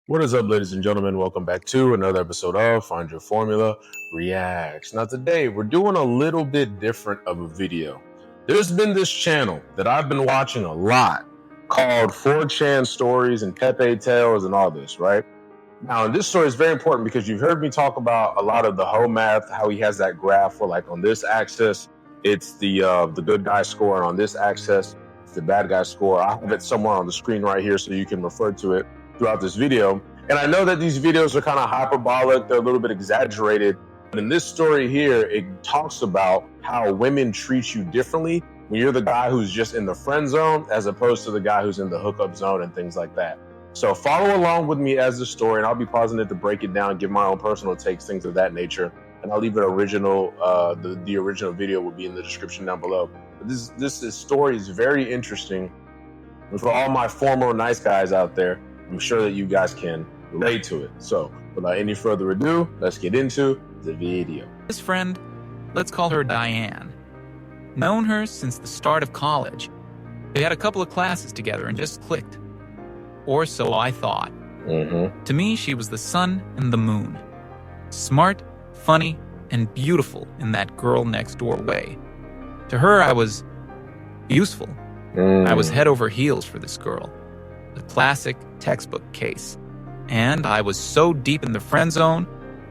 What is up, ladies and gentlemen? Welcome back to another episode of Find Your Formula Reacts. Now, today we're doing a little bit different of a video. There's been this channel that I've been watching a lot called 4chan Stories and Pepe Tales and all this, right? Now, this story is very important because you've heard me talk about a lot of the hoe math, how he has that graph where, like, on this axis, it's the good guy score, and on this axis, it's the bad guy score. I have it somewhere on the screen right here so you can refer to it throughout this video. And I know that these videos are kind of hyperbolic, they're a little bit exaggerated, but in this story here, it talks about how women treat you differently when you're the guy who's just in the friend zone as opposed to the guy who's in the hookup zone and things like that. So follow along with me as the story, and I'll be pausing it to break it down, give my own personal takes, things of that nature. And I'll leave it original. The original video will be in the description down below. But this story is very interesting. And for all my former nice guys out there, I'm sure that you guys can relate to it. So without any further ado, let's get into the video. This friend, let's call her Diane. Known her since the start of college. They had a couple of classes together and just clicked. Or so I thought. To me, she was the sun and the moon. Smart, funny, and beautiful in that girl next door way. To her, I was useful. I was head over heels for this girl. The classic textbook case. And I was so deep in the friend zone,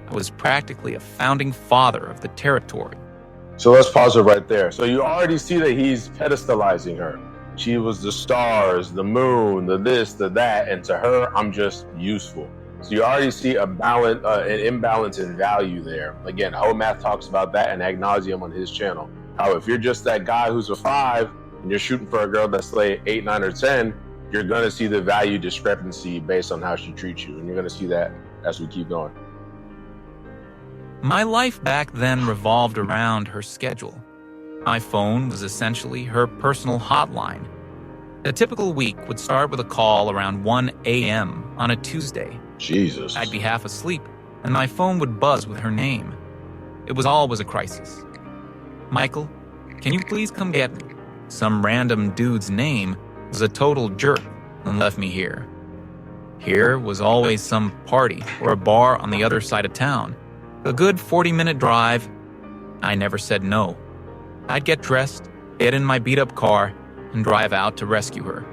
I was practically a founding father of the territory. So let's pause it right there. So you already see that he's pedestalizing her. She was the stars, the moon, the this, the that, and to her, I'm just useful. So you already see an imbalance in value there. Again, Hoe Math talks about that and Agnostium on his channel. How if you're just that guy who's a 5 and you're shooting for a girl that's like 8, 9, or 10, you're gonna see the value discrepancy based on how she treats you, and you're gonna see that as we keep going. My life back then revolved around her schedule. My phone was essentially her personal hotline. A typical week would start with a call around 1 a.m. on a Tuesday. Jesus. I'd be half asleep, and my phone would buzz with her name. It was always a crisis. Michael, can you please come get me? Some random dude's name was a total jerk and left me here. Here was always some party or a bar on the other side of town. A good 40-minute drive. I never said no. I'd get dressed, get in my beat-up car, and drive out to rescue her.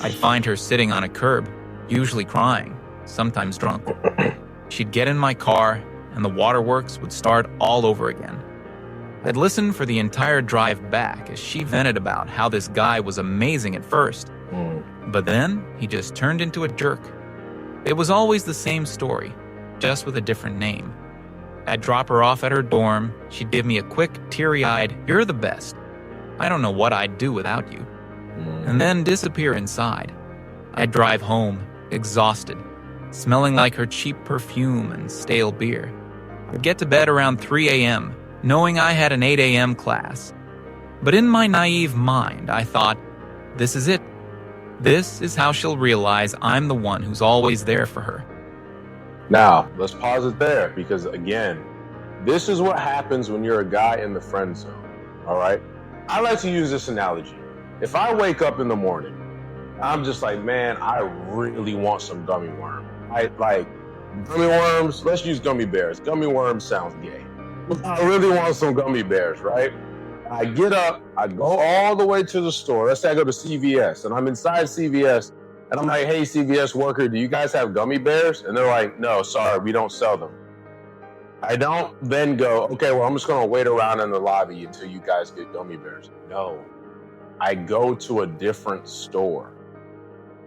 I'd find her sitting on a curb, usually crying, sometimes drunk. She'd get in my car, and the waterworks would start all over again. I'd listen for the entire drive back as she vented about how this guy was amazing at first. But then, he just turned into a jerk. It was always the same story, just with a different name. I'd drop her off at her dorm, she'd give me a quick, teary-eyed, "You're the best. I don't know what I'd do without you." And then disappear inside. I'd drive home, exhausted, smelling like her cheap perfume and stale beer. I'd get to bed around 3 a.m., knowing I had an 8 a.m. class. But in my naive mind, I thought, this is it. This is how she'll realize I'm the one who's always there for her. Now, let's pause it there because, again, this is what happens when you're a guy in the friend zone, all right? I like to use this analogy. If I wake up in the morning, I'm just like, man, I really want some gummy worm. I like gummy worms. Let's use gummy bears. Gummy worms sounds gay. I really want some gummy bears, right? I get up, I go all the way to the store. Let's say I go to CVS and I'm inside CVS and I'm like, hey, CVS worker, do you guys have gummy bears? And they're like, no, sorry, we don't sell them. I don't then go, okay, well, I'm just gonna wait around in the lobby until you guys get gummy bears. No, I go to a different store.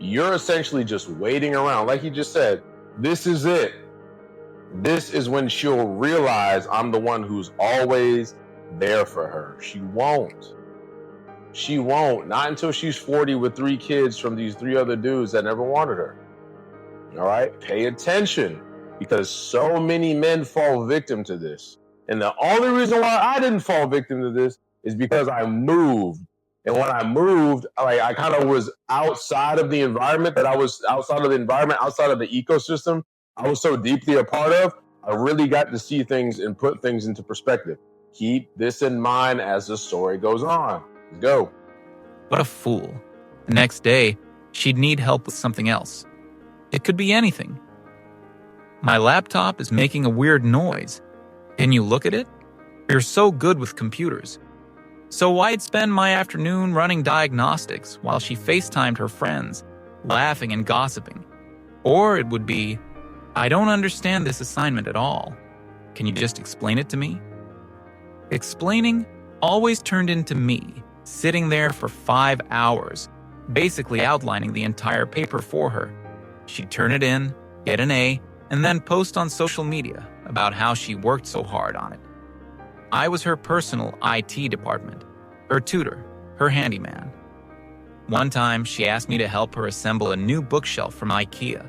You're essentially just waiting around. Like you just said, this is it. This is when she'll realize I'm the one who's always there for her. She won't. She won't. Not until she's 40 with 3 kids from these 3 other dudes that never wanted her. All right? Pay attention because so many men fall victim to this. And the only reason why I didn't fall victim to this is because I moved. And when I moved, I kind of was outside of the environment outside of the ecosystem I was so deeply a part of. I really got to see things and put things into perspective. Keep this in mind as the story goes on. Let's go. What a fool. The next day, she'd need help with something else. It could be anything. My laptop is making a weird noise. Can you look at it? You're so good with computers. So I'd spend my afternoon running diagnostics while she FaceTimed her friends, laughing and gossiping. Or it would be, I don't understand this assignment at all. Can you just explain it to me? Explaining always turned into me, sitting there for 5 hours, basically outlining the entire paper for her. She'd turn it in, get an A, and then post on social media about how she worked so hard on it. I was her personal IT department, her tutor, her handyman. One time, she asked me to help her assemble a new bookshelf from IKEA.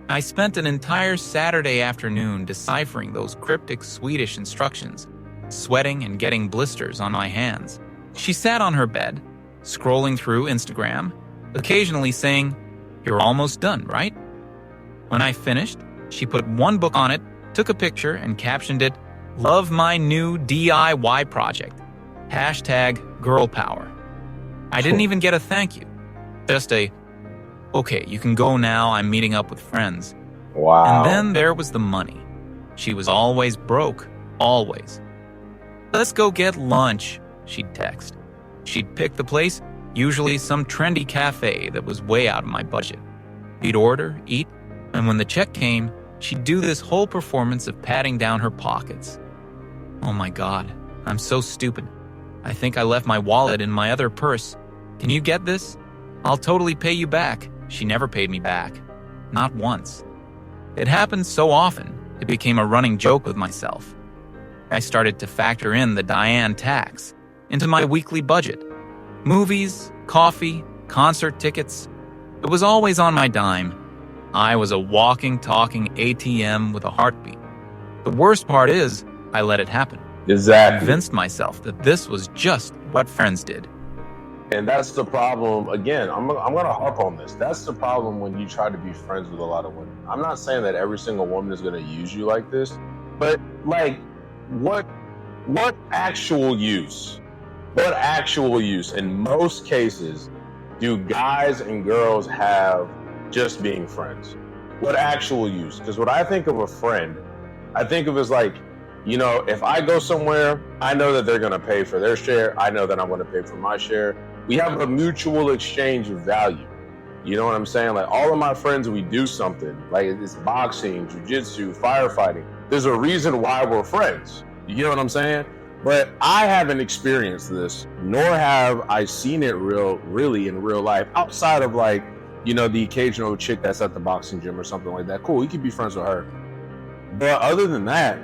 I spent an entire Saturday afternoon deciphering those cryptic Swedish instructions, sweating and getting blisters on my hands. She sat on her bed, scrolling through Instagram, occasionally saying, "You're almost done, right?" When I finished, she put one book on it, took a picture, and captioned it, "Love my new DIY project. #GirlPower." I didn't even get a thank you. Just a, "Okay, you can go now, I'm meeting up with friends." Wow. And then there was the money. She was always broke, always. "Let's go get lunch," she'd text. She'd pick the place, usually some trendy cafe that was way out of my budget. We'd order, eat, and when the check came, she'd do this whole performance of patting down her pockets. Oh my God, I'm so stupid. I think I left my wallet in my other purse. Can you get this? I'll totally pay you back. She never paid me back. Not once. It happened so often, it became a running joke with myself. I started to factor in the Diane tax into my weekly budget. Movies, coffee, concert tickets. It was always on my dime. I was a walking, talking ATM with a heartbeat. The worst part is, I let it happen. Exactly. I convinced myself that this was just what friends did. And that's the problem. Again, I'm going to harp on this. That's the problem when you try to be friends with a lot of women. I'm not saying that every single woman is going to use you like this, but like, what actual use? What actual use in most cases do guys and girls have just being friends? What actual use? Because when I think of a friend, I think of it as like, you know, if I go somewhere, I know that they're going to pay for their share. I know that I'm going to pay for my share. We have a mutual exchange of value. You know what I'm saying? Like all of my friends, we do something like it's boxing, jujitsu, firefighting. There's a reason why we're friends. You know what I'm saying? But I haven't experienced this, nor have I seen it really in real life outside of like, you know, the occasional chick that's at the boxing gym or something like that. Cool, you can be friends with her. But other than that,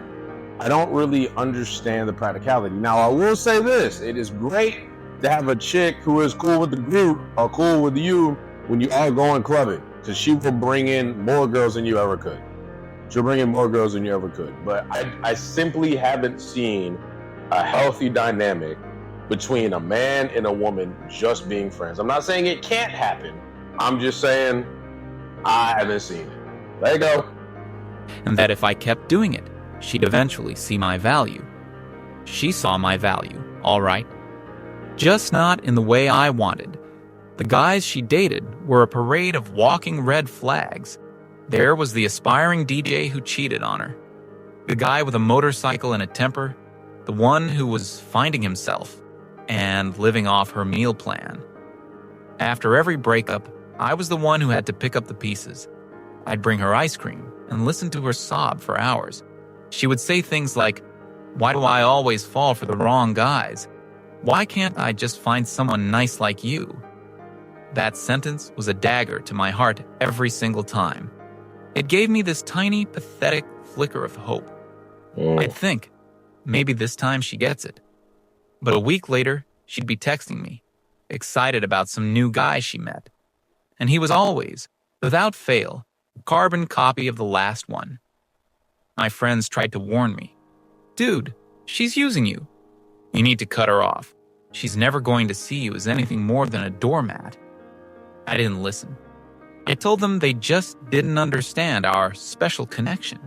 I don't really understand the practicality. Now, I will say this. It is great to have a chick who is cool with the group or cool with you when you are going clubbing, because she will bring in more girls than you ever could. She'll bring in more girls than you ever could. But I simply haven't seen a healthy dynamic between a man and a woman just being friends. I'm not saying it can't happen. I'm just saying I haven't seen it. There you go. And that if I kept doing it, she'd eventually see my value. She saw my value, all right. Just not in the way I wanted. The guys she dated were a parade of walking red flags. There was the aspiring DJ who cheated on her. The guy with a motorcycle and a temper. The one who was finding himself and living off her meal plan. After every breakup, I was the one who had to pick up the pieces. I'd bring her ice cream and listen to her sob for hours. She would say things like, "Why do I always fall for the wrong guys? Why can't I just find someone nice like you?" That sentence was a dagger to my heart every single time. It gave me this tiny, pathetic flicker of hope. I'd think, maybe this time she gets it. But a week later, she'd be texting me, excited about some new guy she met. And he was always, without fail, a carbon copy of the last one. My friends tried to warn me. "Dude, she's using you. You need to cut her off. She's never going to see you as anything more than a doormat." I didn't listen. I told them they just didn't understand our special connection.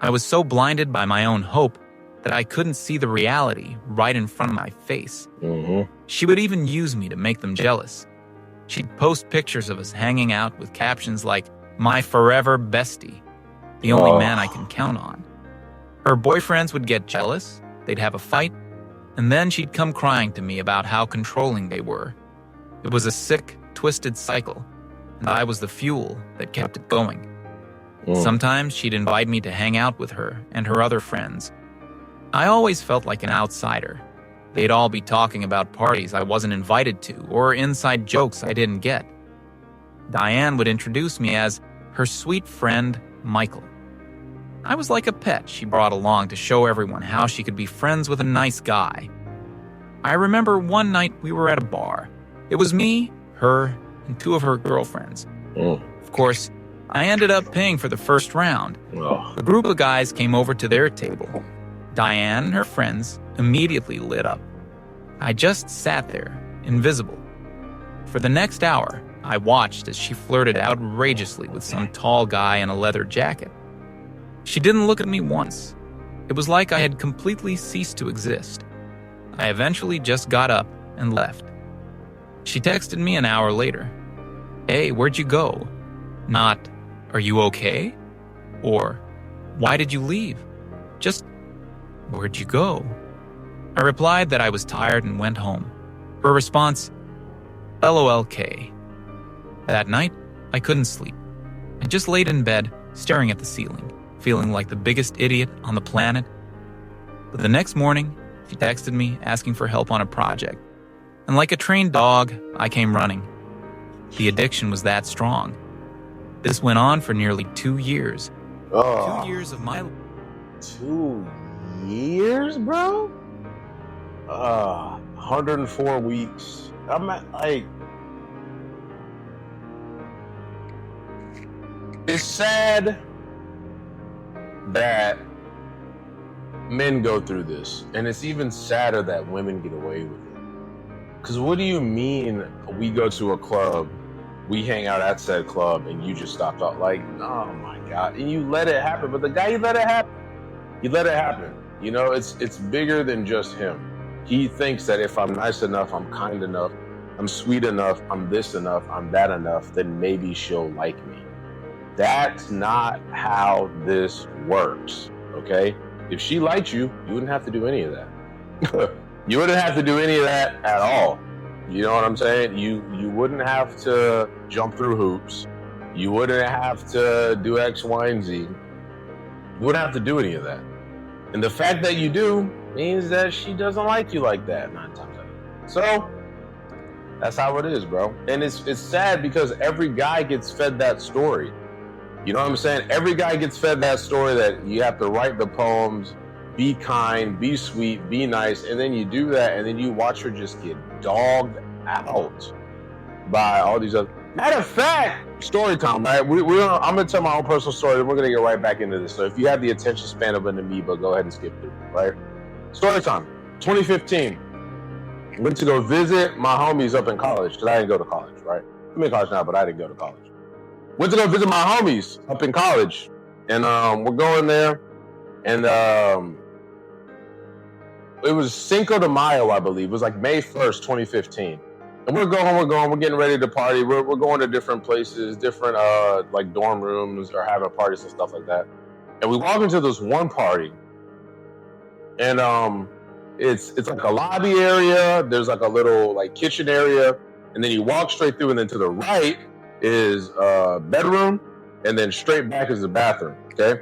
I was so blinded by my own hope that I couldn't see the reality right in front of my face. She would even use me to make them jealous. She'd post pictures of us hanging out with captions like, My forever bestie. The only Oh. man I can count on. Her boyfriends would get jealous, they'd have a fight, and then she'd come crying to me about how controlling they were. It was a sick, twisted cycle, and I was the fuel that kept it going. Sometimes she'd invite me to hang out with her and her other friends. I always felt like an outsider. They'd all be talking about parties I wasn't invited to or inside jokes I didn't get. Diane would introduce me as her sweet friend, Michael. I was like a pet she brought along to show everyone how she could be friends with a nice guy. I remember one night we were at a bar. It was me, her, and two of her girlfriends. Of course, I ended up paying for the first round. A group of guys came over to their table. Diane and her friends immediately lit up. I just sat there, invisible. For the next hour, I watched as she flirted outrageously with some tall guy in a leather jacket. She didn't look at me once. It was like I had completely ceased to exist. I eventually just got up and left. She texted me an hour later. "Hey, where'd you go?" Not, "Are you okay?" Or, "Why did you leave?" Just, "Where'd you go?" I replied that I was tired and went home. Her response, "LOLK." That night, I couldn't sleep. I just laid in bed, staring at the ceiling, feeling like the biggest idiot on the planet. But the next morning, she texted me asking for help on a project. And like a trained dog, I came running. The addiction was that strong. This went on for nearly 2 years. 2 years of my... 2 years, bro? 104 weeks. I'm at, like... It's sad that men go through this, and it's even sadder that women get away with it. Because what do you mean we go to a club, we hang out at said club, and you just stopped out? Like, oh my God. And you let it happen. But the guy, you let it happen. You let it happen. You know, it's bigger than just him. He thinks that if I'm nice enough, I'm kind enough, I'm sweet enough, I'm this enough, I'm that enough, then maybe she'll like me. That's not how this works, okay? If she liked you, you wouldn't have to do any of that. You wouldn't have to do any of that at all. You know what I'm saying? You wouldn't have to jump through hoops. You wouldn't have to do X, Y, and Z. You wouldn't have to do any of that. And the fact that you do means that she doesn't like you like that 9 times out of 10. So that's how it is, bro. And it's sad because every guy gets fed that story. You know what I'm saying? Every guy gets fed that story that you have to write the poems, be kind, be sweet, be nice, and then you do that, and then you watch her just get dogged out by all these other... Matter of fact, story time, right? I'm going to tell my own personal story, and we're going to get right back into this. So if you have the attention span of an amoeba, go ahead and skip through, right? Story time, 2015. Went to go visit my homies up in college, because I didn't go to college, right? I'm in college now, but I didn't go to college. Went to go visit my homies up in college, and we're going there, and it was Cinco de Mayo, I believe. It was like May 1st, 2015. And we're getting ready to party. We're going to different places, different like dorm rooms or having parties and stuff like that. And we walk into this one party, and it's like a lobby area. There's like a little like kitchen area, and then you walk straight through, and then to the right is a bedroom, and then straight back is the bathroom. Okay,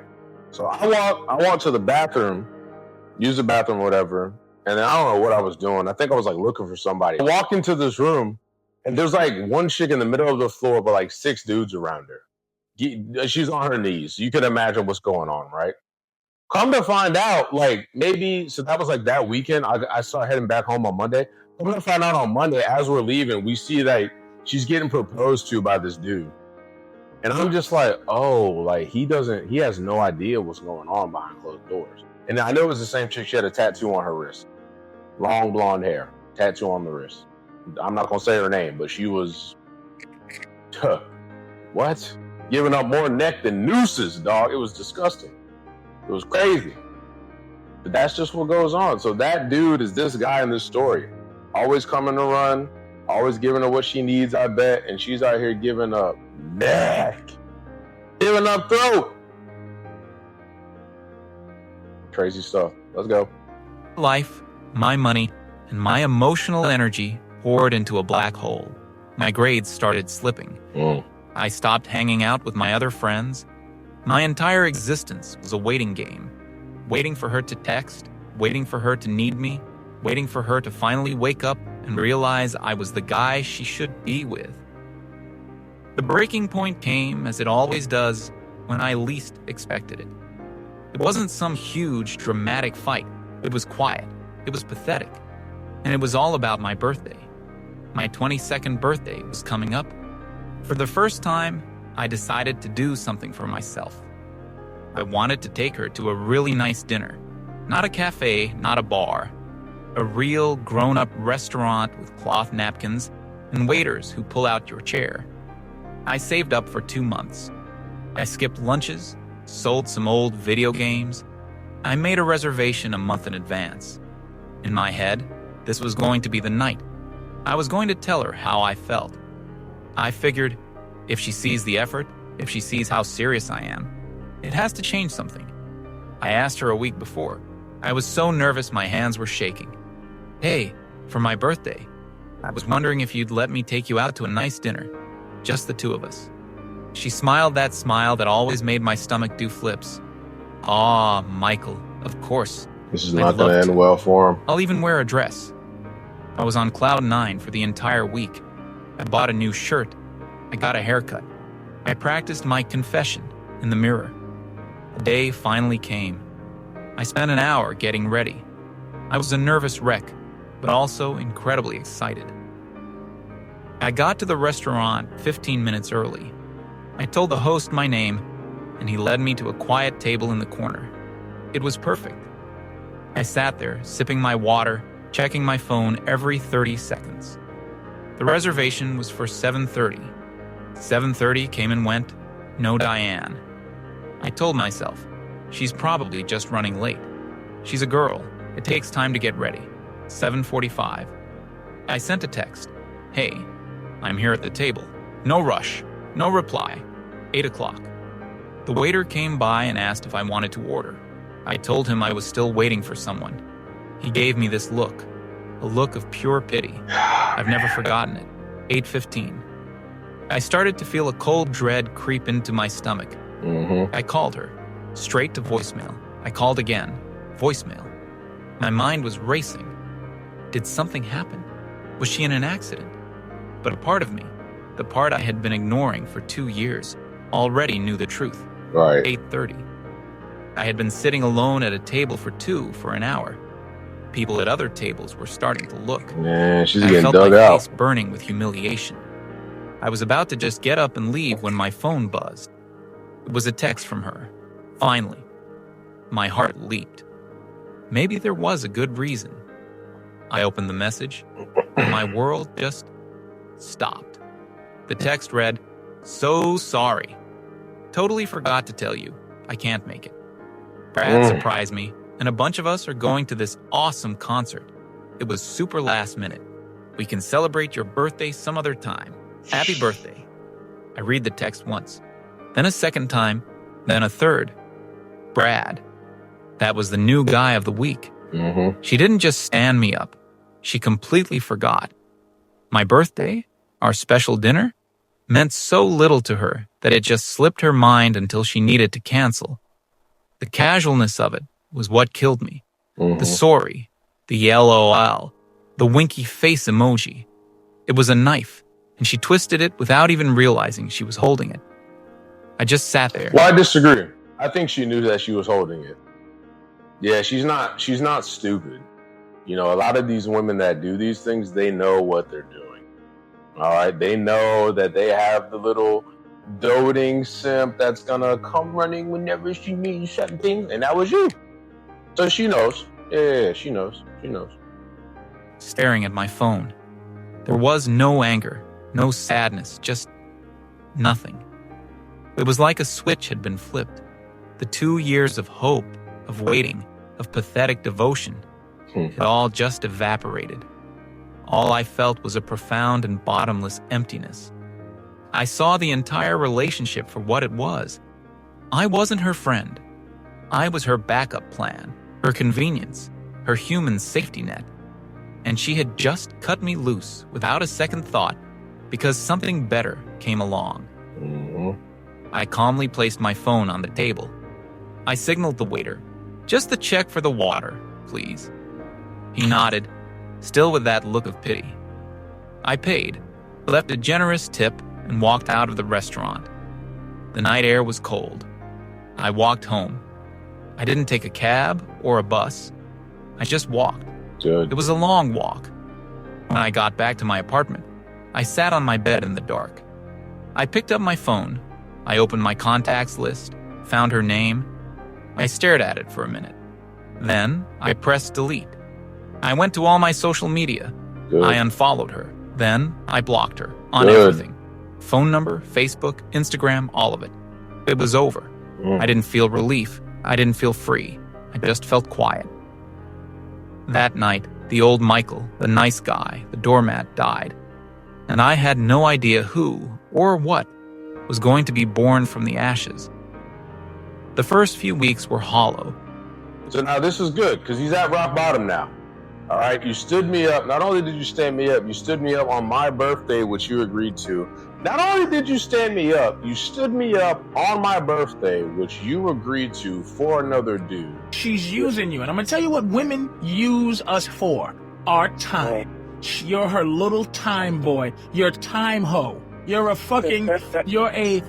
so I walk to the bathroom, use the bathroom or whatever, and then I don't know what I was doing. I think I was like looking for somebody. I walk into this room, and there's like one chick in the middle of the floor, but like 6 dudes around her. She's on her knees. You can imagine what's going on, right? Come to find out, like maybe, so that was like that weekend. I started heading back home on Monday. Come to find out on Monday, as we're leaving, we see that she's getting proposed to by this dude. And I'm just like, oh, like he has no idea what's going on behind closed doors. And I know it was the same chick. She had a tattoo on her wrist. Long blonde hair, tattoo on the wrist. I'm not going to say her name, but she was, what? Giving up more neck than nooses, dog. It was disgusting. It was crazy. But that's just what goes on. So that dude is this guy in this story. Always coming to run, always giving her what she needs, I bet. And she's out here giving up neck. Healing up throat. Crazy stuff. Let's go. Life, my money, and my emotional energy poured into a black hole. My grades started slipping. I stopped hanging out with my other friends. My entire existence was a waiting game. Waiting for her to text, waiting for her to need me, waiting for her to finally wake up and realize I was the guy she should be with. The breaking point came, as it always does, when I least expected it. It wasn't some huge, dramatic fight. It was quiet. It was pathetic. And it was all about my birthday. My 22nd birthday was coming up. For the first time, I decided to do something for myself. I wanted to take her to a really nice dinner. Not a cafe, not a bar. A real, grown-up restaurant with cloth napkins and waiters who pull out your chair. I saved up for 2 months. I skipped lunches, sold some old video games. I made a reservation a month in advance. In my head, this was going to be the night. I was going to tell her how I felt. I figured, if she sees the effort, if she sees how serious I am, it has to change something. I asked her a week before. I was so nervous my hands were shaking. Hey, for my birthday, I was wondering if you'd let me take you out to a nice dinner. Just the two of us. She smiled that smile that always made my stomach do flips. Aw, Michael, of course. This is not going to end well for him. I'll even wear a dress. I was on cloud 9 for the entire week. I bought a new shirt. I got a haircut. I practiced my confession in the mirror. The day finally came. I spent an hour getting ready. I was a nervous wreck, but also incredibly excited. I got to the restaurant 15 minutes early. I told the host my name, and he led me to a quiet table in the corner. It was perfect. I sat there, sipping my water, checking my phone every 30 seconds. The reservation was for 7:30. 7:30 came and went. No Diane. I told myself, she's probably just running late. She's a girl. It takes time to get ready. 7:45. I sent a text. Hey, I'm here at the table. No rush. No reply. 8 o'clock. The waiter came by and asked if I wanted to order. I told him I was still waiting for someone. He gave me this look. A look of pure pity. I've never forgotten it. 8:15. I started to feel a cold dread creep into my stomach. I called her. Straight to voicemail. I called again. Voicemail. My mind was racing. Did something happen? Was she in an accident? But a part of me, the part I had been ignoring for 2 years, already knew the truth. Right. 8:30. I had been sitting alone at a table for 2 for an hour. People at other tables were starting to look. Man, she's I getting felt dug my out. face burning with humiliation. I was about to just get up and leave when my phone buzzed. It was a text from her. Finally. My heart leaped. Maybe there was a good reason. I opened the message, and my world just stopped. The text read, "So sorry. Totally forgot to tell you. I can't make it. Brad surprised me, and a bunch of us are going to this awesome concert. It was super last minute. We can celebrate your birthday some other time. Happy birthday." I read the text once, then a second time, then a third. Brad. That was the new guy of the week. She didn't just stand me up. She completely forgot. My birthday, our special dinner, meant so little to her that it just slipped her mind until she needed to cancel. The casualness of it was what killed me. The sorry, the LOL, the winky face emoji. It was a knife, and she twisted it without even realizing she was holding it. I just sat there. Well, I disagree. I think she knew that she was holding it. Yeah, she's not stupid. You know, a lot of these women that do these things, they know what they're doing. All right? They know that they have the little doting simp that's gonna come running whenever she needs something, and that was you. So she knows. Yeah, she knows. She knows. Staring at my phone. There was no anger, no sadness, just nothing. It was like a switch had been flipped. The 2 years of hope, of waiting, of pathetic devotion, it all just evaporated. All I felt was a profound and bottomless emptiness. I saw the entire relationship for what it was, I wasn't her friend. I was her backup plan, her convenience, her human safety net. And she had just cut me loose without a second thought because something better came along. I calmly placed my phone on the table. I signaled the waiter, "Just the check for the water, please." He nodded, still with that look of pity. I paid, left a generous tip, and walked out of the restaurant. The night air was cold. I walked home. I didn't take a cab or a bus. I just walked. Good. It was a long walk. When I got back to my apartment, I sat on my bed in the dark. I picked up my phone. I opened my contacts list, found her name. I stared at it for a minute. Then I pressed delete. I went to all my social media. Good. I unfollowed her. Then I blocked her on Good. everything. Phone number, Facebook, Instagram, all of it. It was over. I didn't feel relief. I didn't feel free. I just felt quiet. That night, the old Michael, the nice guy, the doormat, died. And I had no idea who or what was going to be born from the ashes. The first few weeks were hollow. So now this is good because he's at rock bottom now. All right, you stood me up. Not only did you stand me up, you stood me up on my birthday, which you agreed to. Not only did you stand me up, you stood me up on my birthday, which you agreed to for another dude. She's using you. And I'm going to tell you what women use us for. Our time. You're her little time boy. You're time hoe. You're a fucking, you're a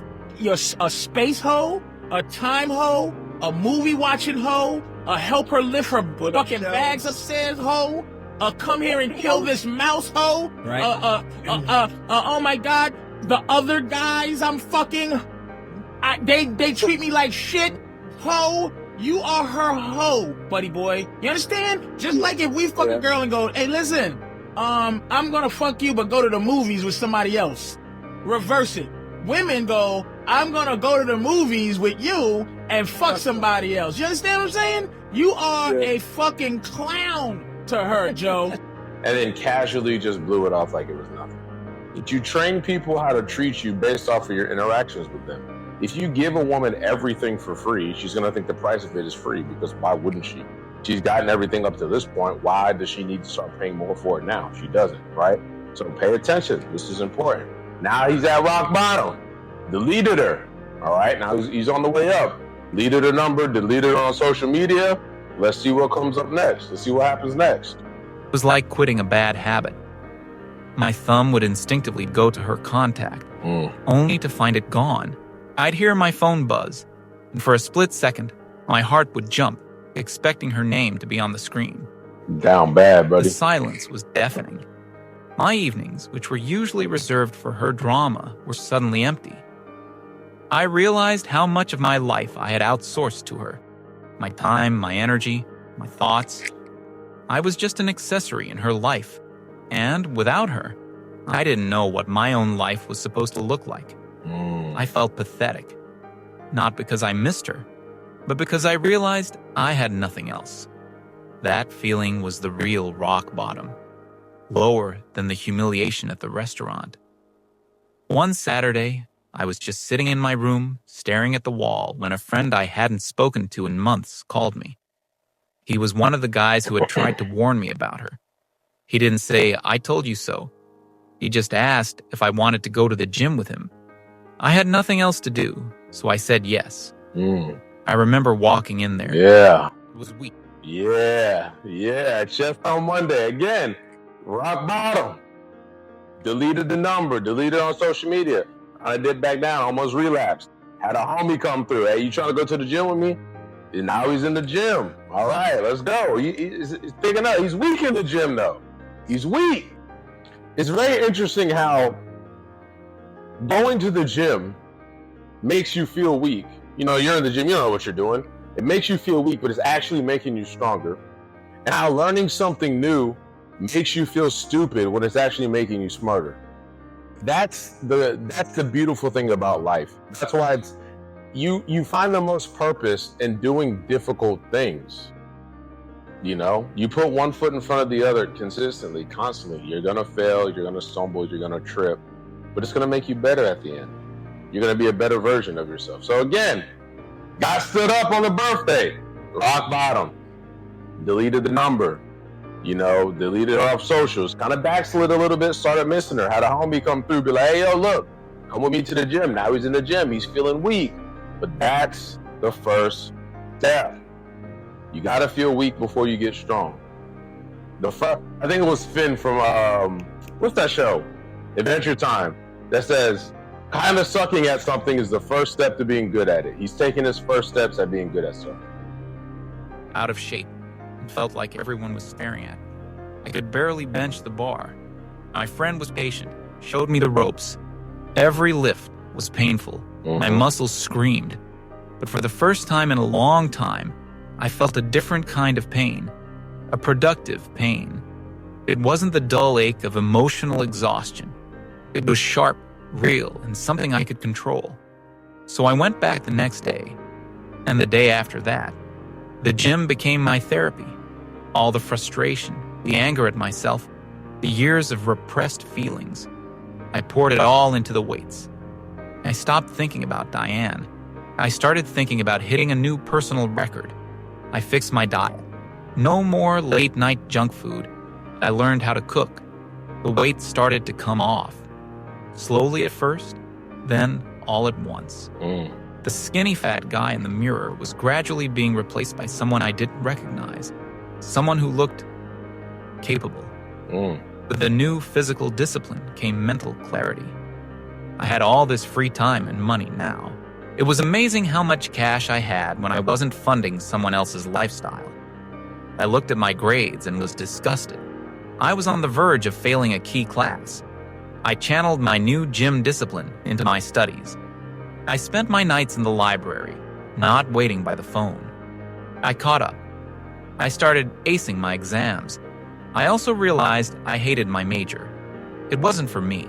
space hoe, a time hoe, a movie watching hoe, a help her lift her fucking bags upstairs hoe, a come here and kill this mouse hoe, Right. Oh my God, the other guys I'm fucking, they treat me like shit, hoe. You are her hoe, buddy boy. You understand? Just like if we fuck a girl and go, hey, listen, I'm gonna fuck you, but go to the movies with somebody else. Reverse it. Women go, I'm gonna go to the movies with you and fuck somebody else. You understand what I'm saying? You are a fucking clown to her, Joe. And then casually just blew it off like it was nothing. But you train people how to treat you based off of your interactions with them. If you give a woman everything for free, she's going to think the price of it is free, because why wouldn't she? She's gotten everything up to this point. Why does she need to start paying more for it now? She doesn't, right? So pay attention. This is important. Now he's at rock bottom. Deleted her. All right, now he's on the way up. Deleted her number, deleted her on social media. Let's see what comes up next. Let's see what happens next. It was like quitting a bad habit. My thumb would instinctively go to her contact, only to find it gone. I'd hear my phone buzz, and for a split second, my heart would jump, expecting her name to be on the screen. Down bad, buddy. The silence was deafening. My evenings, which were usually reserved for her drama, were suddenly empty. I realized how much of my life I had outsourced to her. My time, my energy, my thoughts. I was just an accessory in her life. And without her, I didn't know what my own life was supposed to look like. I felt pathetic. Not because I missed her, but because I realized I had nothing else. That feeling was the real rock bottom. Lower than the humiliation at the restaurant. One Saturday, I was just sitting in my room, staring at the wall, when a friend I hadn't spoken to in months called me. He was one of the guys who had tried to warn me about her. He didn't say, "I told you so." He just asked if I wanted to go to the gym with him. I had nothing else to do, so I said yes. I remember walking in there. Yeah. It was weak. Yeah. Chest on Monday. Again, rock bottom. Deleted the number, deleted on social media. I did back down, almost relapsed. Had a homie come through. Hey, you trying to go to the gym with me? And now he's in the gym. All right, let's go. He's picking up. He's weak in the gym, though. He's weak. It's very interesting how going to the gym makes you feel weak. You know, you're in the gym, you don't know what you're doing. It makes you feel weak, but it's actually making you stronger. And how learning something new makes you feel stupid when it's actually making you smarter. That's the beautiful thing about life. That's why it's you find the most purpose in doing difficult things. You know, you put one foot in front of the other consistently, constantly. You're gonna fail, you're gonna stumble, you're gonna trip, but it's gonna make you better at the end. You're gonna be a better version of yourself. So again, Got stood up on the birthday. Rock bottom. Deleted the number. Deleted her off socials. Kind of backslid a little bit, started missing her. Had a homie come through, be like, hey, yo, look, come with me to the gym. Now he's in the gym. He's feeling weak. But that's the first step. You got to feel weak before you get strong. I think it was Finn from, what's that show? Adventure Time. That says, kind of sucking at something is the first step to being good at it. He's taking his first steps at being good at something. Out of shape, and felt like everyone was staring at me. I could barely bench the bar. My friend was patient, showed me the ropes. Every lift was painful. My muscles screamed. But for the first time in a long time, I felt a different kind of pain. A productive pain. It wasn't the dull ache of emotional exhaustion. It was sharp, real, and something I could control. So I went back the next day, and the day after that. The gym became my therapy. All the frustration, the anger at myself, the years of repressed feelings. I poured it all into the weights. I stopped thinking about Diane. I started thinking about hitting a new personal record. I fixed my diet. No more late-night junk food. I learned how to cook. The weight started to come off. Slowly at first, then all at once. The skinny fat guy in the mirror was gradually being replaced by someone I didn't recognize. Someone who looked capable. With the new physical discipline came mental clarity. I had all this free time and money now. It was amazing how much cash I had when I wasn't funding someone else's lifestyle. I looked at my grades and was disgusted. I was on the verge of failing a key class. I channeled my new gym discipline into my studies. I spent my nights in the library, not waiting by the phone. I caught up. I started acing my exams. I also realized I hated my major. It wasn't for me.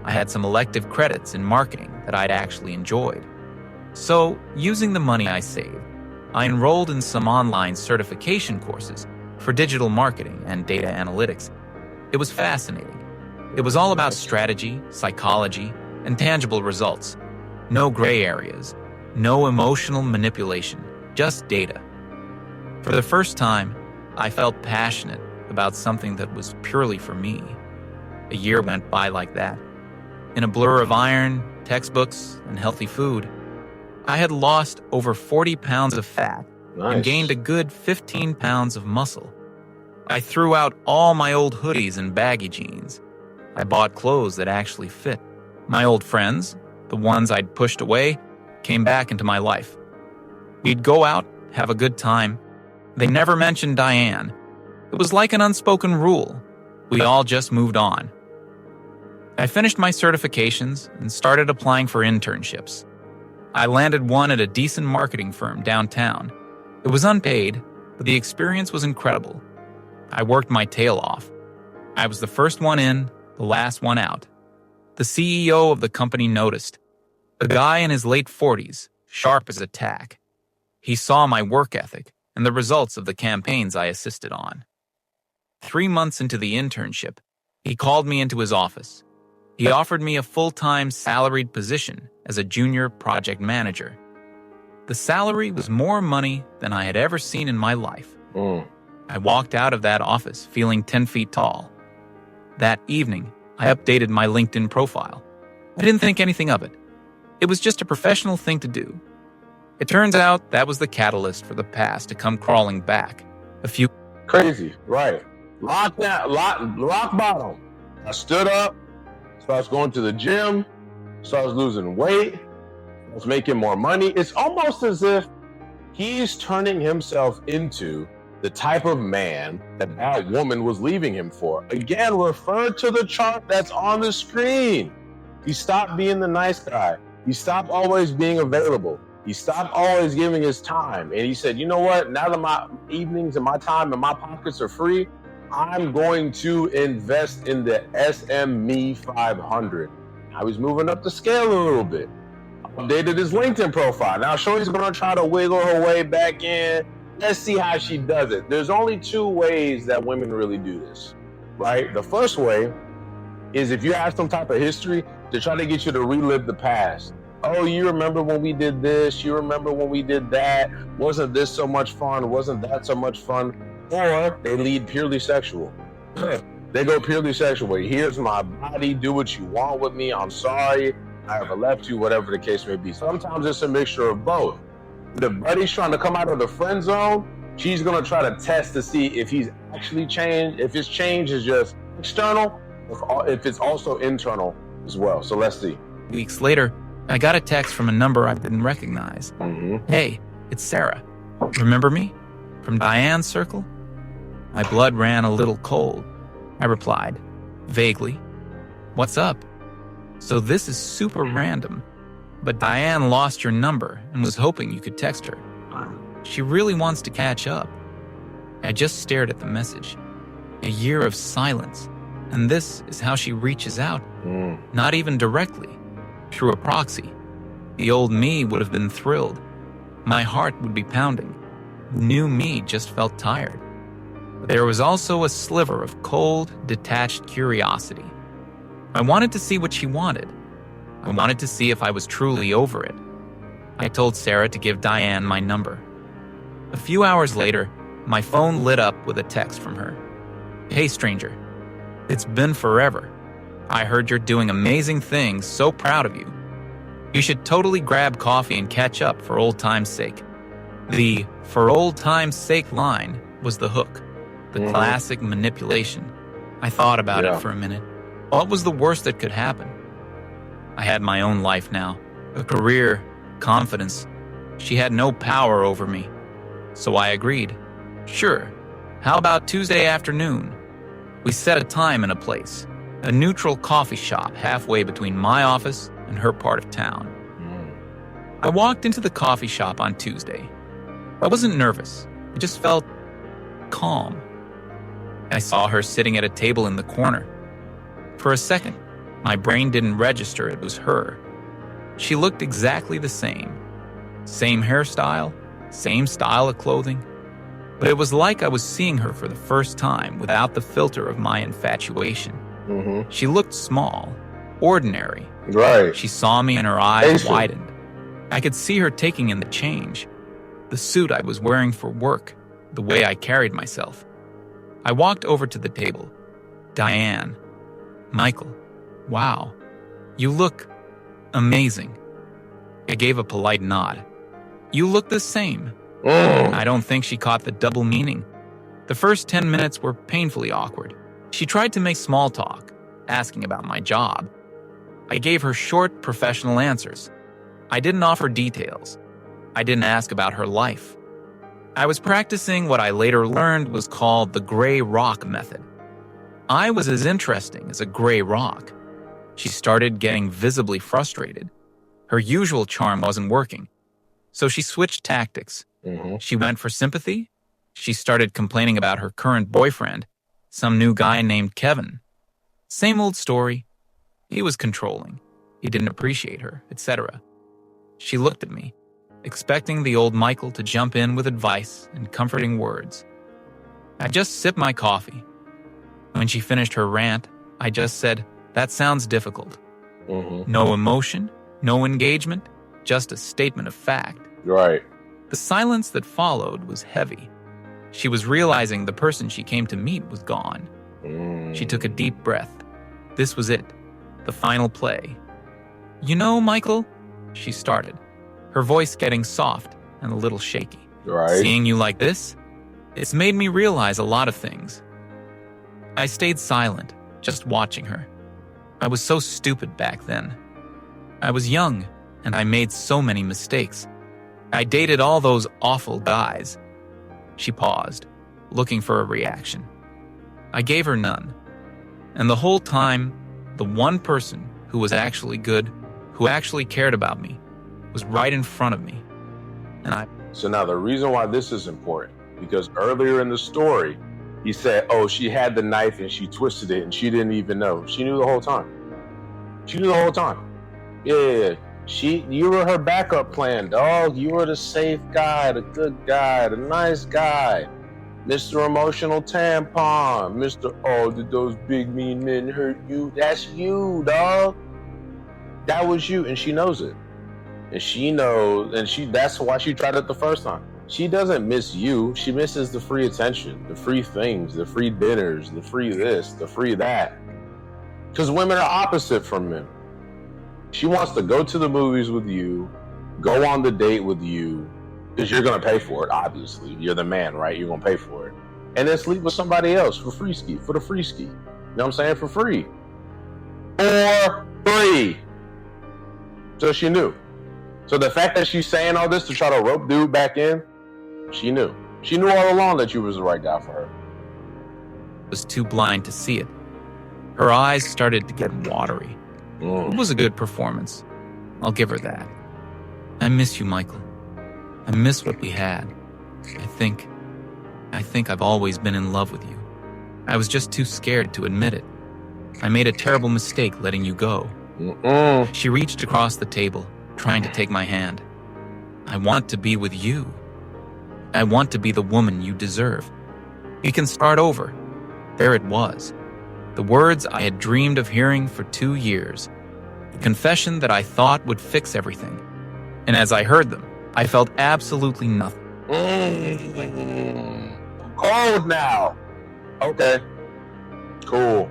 I had some elective credits in marketing that I'd actually enjoyed. So, using the money I saved, I enrolled in some online certification courses for digital marketing and data analytics. It was fascinating. It was all about strategy, psychology, and tangible results. No gray areas, no emotional manipulation, just data. For the first time, I felt passionate about something that was purely for me. A year went by like that. In a blur of iron, textbooks, and healthy food, I had lost over 40 pounds of fat and gained a good 15 pounds of muscle. I threw out all my old hoodies and baggy jeans. I bought clothes that actually fit. My old friends, the ones I'd pushed away, came back into my life. We'd go out, have a good time. They never mentioned Diane. It was like an unspoken rule. We all just moved on. I finished my certifications and started applying for internships. I landed one at a decent marketing firm downtown. It was unpaid, but the experience was incredible. I worked my tail off. I was the first one in, the last one out. The CEO of the company noticed. A guy in his late 40s, sharp as a tack. He saw my work ethic and the results of the campaigns I assisted on. 3 months into the internship, he called me into his office. He offered me a full-time salaried position as a junior project manager. The salary was more money than I had ever seen in my life. I walked out of that office feeling 10 feet tall. That evening, I updated my LinkedIn profile. I didn't think anything of it. It was just a professional thing to do. It turns out that was the catalyst for the past to come crawling back. Crazy, right. Rock bottom. I stood up, so I was going to the gym, so I was losing weight, I was making more money. It's almost as if he's turning himself into the type of man that woman was leaving him for. Again, refer to the chart that's on the screen. He stopped being the nice guy. He stopped always being available. He stopped always giving his time. And he said, you know what? Now that my evenings and my time and my pockets are free, I'm going to invest in the SME 500. Now he's moving up the scale a little bit. Updated his LinkedIn profile. Now Shorty's going to try to wiggle her way back in. Let's see how she does it. There's only 2 ways that women really do this, right? The first way is if you have some type of history to try to get you to relive the past. oh, you remember when we did this? You remember when we did that? Wasn't this so much fun? Wasn't that so much fun? Or they lead purely sexual. They go purely sexual. Here's my body. Do what you want with me. I'm sorry. I ever left you, whatever the case may be. Sometimes it's a mixture of both. The buddy's trying to come out of the friend zone. She's going to try to test to see if he's actually changed, if his change is just external, if it's also internal as well. So let's see. Weeks later, I got a text from a number I didn't recognize. Hey, it's Sarah. Remember me? From Diane's circle? My blood ran a little cold. I replied, vaguely, what's up? So this is super random, but Diane lost your number and was hoping you could text her. She really wants to catch up. I just stared at the message. A year of silence, and this is how she reaches out. Not even directly, through a proxy. The old me would have been thrilled. My heart would be pounding. New me just felt tired. But there was also a sliver of cold, detached curiosity. I wanted to see what she wanted. I wanted to see if I was truly over it. I told Sarah to give Diane my number. A few hours later, my phone lit up with a text from her. Hey, stranger. It's been forever. I heard you're doing amazing things, so proud of you. You should totally grab coffee and catch up for old time's sake. The "for old time's sake" line was the hook, the classic manipulation. I thought about it for a minute. What was the worst that could happen? I had my own life now, a career, confidence. She had no power over me. So I agreed. Sure, how about Tuesday afternoon? We set a time and a place, a neutral coffee shop halfway between my office and her part of town. I walked into the coffee shop on Tuesday. I wasn't nervous. I just felt calm. I saw her sitting at a table in the corner. For a second, my brain didn't register it was her. She looked exactly the same. Same hairstyle, same style of clothing. But it was like I was seeing her for the first time without the filter of my infatuation. She looked small, ordinary. Right. She saw me and her eyes widened. I could see her taking in the change. The suit I was wearing for work, the way I carried myself. I walked over to the table. Diane. Michael. Wow. You look amazing. I gave a polite nod. You look the same. I don't think she caught the double meaning. The first 10 minutes were painfully awkward. She tried to make small talk, asking about my job. I gave her short, professional answers. I didn't offer details. I didn't ask about her life. I was practicing what I later learned was called the gray rock method. I was as interesting as a gray rock. She started getting visibly frustrated. Her usual charm wasn't working. So she switched tactics. She went for sympathy. She started complaining about her current boyfriend, some new guy named Kevin. Same old story. He was controlling. He didn't appreciate her, etc. She looked at me, expecting the old Michael to jump in with advice and comforting words. I just sipped my coffee. When she finished her rant, I just said, that sounds difficult. No emotion, no engagement, just a statement of fact. Right. The silence that followed was heavy. She was realizing the person she came to meet was gone. She took a deep breath. This was it, the final play. You know, Michael, she started, her voice getting soft and a little shaky. Right. Seeing you like this, it's made me realize a lot of things. I stayed silent, just watching her. I was so stupid back then. I was young, and I made so many mistakes. I dated all those awful guys. She paused, looking for a reaction. I gave her none. And the whole time, the one person who was actually good, who actually cared about me, was right in front of me. So now the reason why this is important, because earlier in the story, he said, oh, she had the knife and she twisted it and she didn't even know. She knew the whole time. She knew the whole time. Yeah. You were her backup plan, dog. You were the safe guy, the good guy, the nice guy. Mr. Emotional Tampon. Mr. Oh, did those big mean men hurt you? That's you, dog. That was you, and she knows it. And she knows, and that's why she tried it the first time. She doesn't miss you. She misses the free attention, the free things, the free dinners, the free this, the free that. Because women are opposite from men. She wants to go to the movies with you, go on the date with you, because you're going to pay for it, obviously. You're the man, right? You're going to pay for it. And then sleep with somebody else for the free ski. You know what I'm saying? For free. For free. So she knew. So the fact that she's saying all this to try to rope dude back in, she knew. She knew all along that you was the right guy for her. I was too blind to see it. Her eyes started to get watery. It was a good performance. I'll give her that. I miss you, Michael. I miss what we had. I think I've always been in love with you. I was just too scared to admit it. I made a terrible mistake letting you go. She reached across the table, trying to take my hand. I want to be with you. I want to be the woman you deserve. We can start over. There it was. The words I had dreamed of hearing for 2 years. The confession that I thought would fix everything. And as I heard them, I felt absolutely nothing. Cold now. Okay. Cool.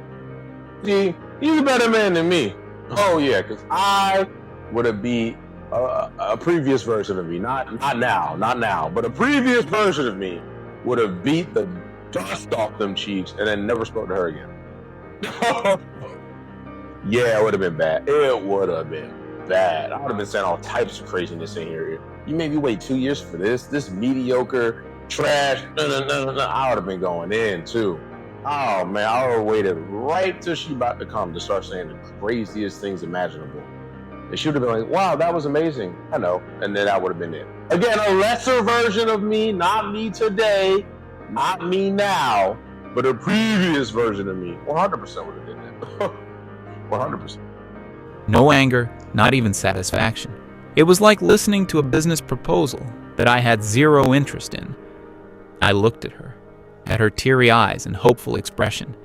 See, you're a better man than me. Oh yeah, because I would have beat a previous version of me. Not now, but a previous version of me would have beat the dust off them cheeks and then never spoke to her again. Yeah, it would have been bad. It would have been bad. I would have been saying all types of craziness in here. You made me wait 2 years for this mediocre trash. No. I would have been going in too. Oh man, I would have waited right till she about to come to start saying the craziest things imaginable. And she would have been like, wow, that was amazing. I know. And then that would have been it. Again, a lesser version of me, not me today, not me now, but a previous version of me. 100% would have did that. 100%. No anger, not even satisfaction. It was like listening to a business proposal that I had zero interest in. I looked at her, at her teary eyes and hopeful expression,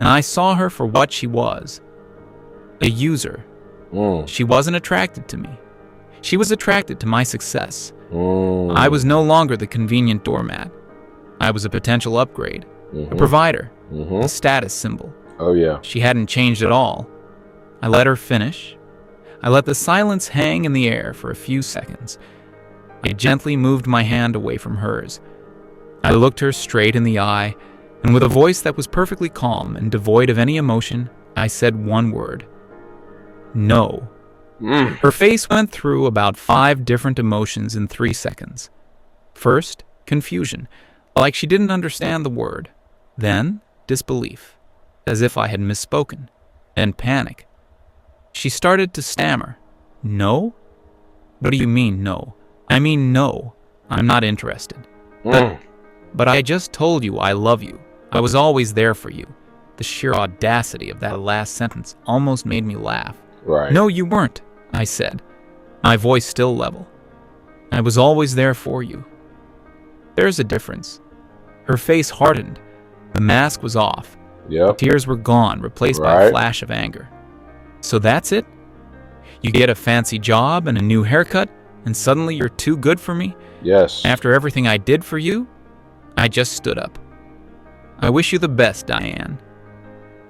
and I saw her for what she was, a user. She wasn't attracted to me. She was attracted to my success. I was no longer the convenient doormat. I was a potential upgrade, a provider, a status symbol. Oh yeah. She hadn't changed at all. I let her finish. I let the silence hang in the air for a few seconds. I gently moved my hand away from hers. I looked her straight in the eye, and with a voice that was perfectly calm and devoid of any emotion, I said one word. No. Her face went through about 5 different emotions in 3 seconds. First, confusion, like she didn't understand the word. Then, disbelief, as if I had misspoken. Then panic. She started to stammer. No? What do you mean, no? I mean, no. I'm not interested. But I just told you I love you. I was always there for you. The sheer audacity of that last sentence almost made me laugh. Right. No, you weren't, I said, my voice still level. I was always there for you. There's a difference. Her face hardened. The mask was off. Yep. Tears were gone, replaced by a flash of anger. So that's it? You get a fancy job and a new haircut, and suddenly you're too good for me? Yes. After everything I did for you? I just stood up. I wish you the best, Diane.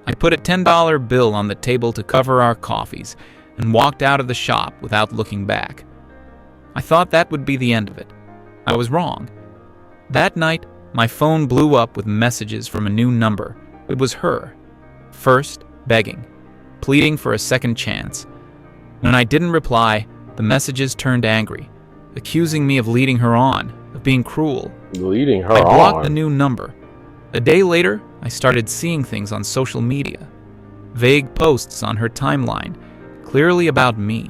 I put a $10 bill on the table to cover our coffees and walked out of the shop without looking back. I thought that would be the end of it. I was wrong. That night, my phone blew up with messages from a new number. It was her. First, begging, pleading for a second chance. When I didn't reply, the messages turned angry, accusing me of leading her on, of being cruel. Leading her I blocked on? the new number. A day later, I started seeing things on social media. Vague posts on her timeline, clearly about me.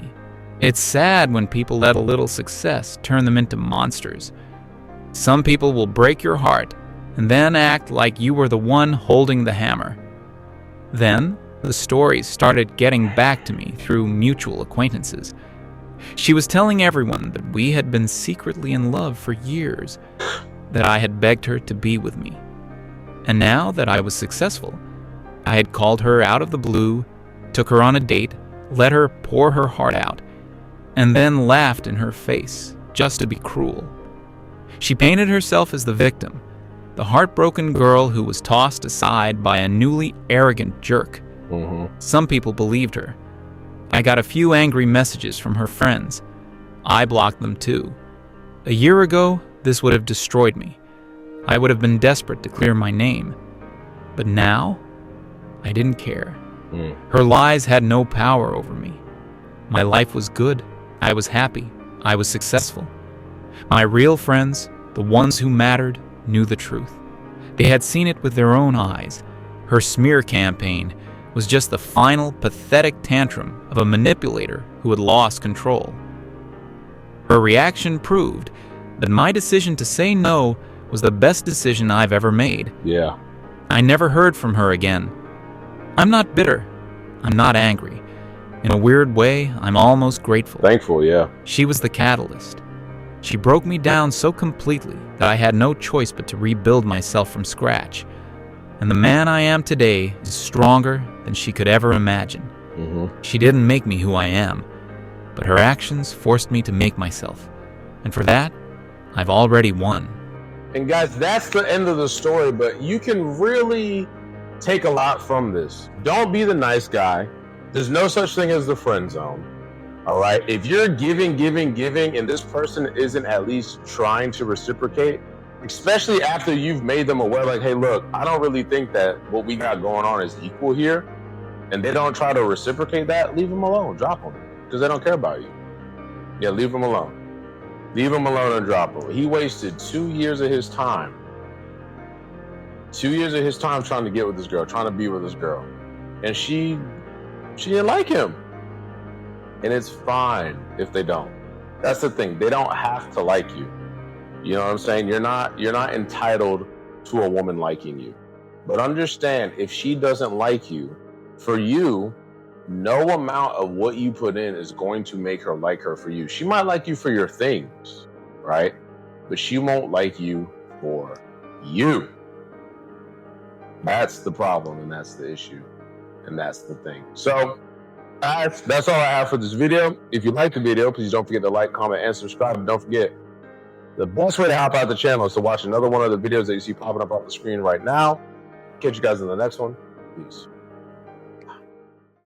It's sad when people let a little success turn them into monsters. Some people will break your heart and then act like you were the one holding the hammer. Then, the stories started getting back to me through mutual acquaintances. She was telling everyone that we had been secretly in love for years, that I had begged her to be with me. And now that I was successful, I had called her out of the blue, took her on a date, let her pour her heart out, and then laughed in her face just to be cruel. She painted herself as the victim, the heartbroken girl who was tossed aside by a newly arrogant jerk. Some people believed her. I got a few angry messages from her friends. I blocked them too. A year ago, this would have destroyed me. I would have been desperate to clear my name. But now, I didn't care. Her lies had no power over me. My life was good. I was happy. I was successful. My real friends, the ones who mattered, knew the truth. They had seen it with their own eyes. Her smear campaign was just the final pathetic tantrum of a manipulator who had lost control. Her reaction proved that my decision to say no was the best decision I've ever made. Yeah. I never heard from her again. I'm not bitter. I'm not angry. In a weird way, I'm almost grateful. Thankful, yeah. She was the catalyst. She broke me down so completely that I had no choice but to rebuild myself from scratch. And the man I am today is stronger than she could ever imagine. She didn't make me who I am, but her actions forced me to make myself. And for that, I've already won. And guys, that's the end of the story, but you can really take a lot from this. Don't be the nice guy. There's no such thing as the friend zone. All right. If you're giving, and this person isn't at least trying to reciprocate, especially after you've made them aware, like, hey, look, I don't really think that what we got going on is equal here, and they don't try to reciprocate that, leave them alone, drop them, because they don't care about you. Yeah, leave them alone. Leave him alone and drop him. He wasted 2 years of his time. 2 years of his time trying to get with this girl, trying to be with this girl. And she didn't like him. And it's fine if they don't. That's the thing. They don't have to like you. You know what I'm saying? You're not entitled to a woman liking you. But understand, if she doesn't like you, for you, no amount of what you put in is going to make her like her for you. She might like you for your things, right? But she won't like you for you. That's the problem, and that's the issue, and that's the thing. So, guys, that's all I have for this video. If you liked the video, please don't forget to like, comment, and subscribe. And don't forget, the best way to help out the channel is to watch another one of the videos that you see popping up on the screen right now. Catch you guys in the next one. Peace.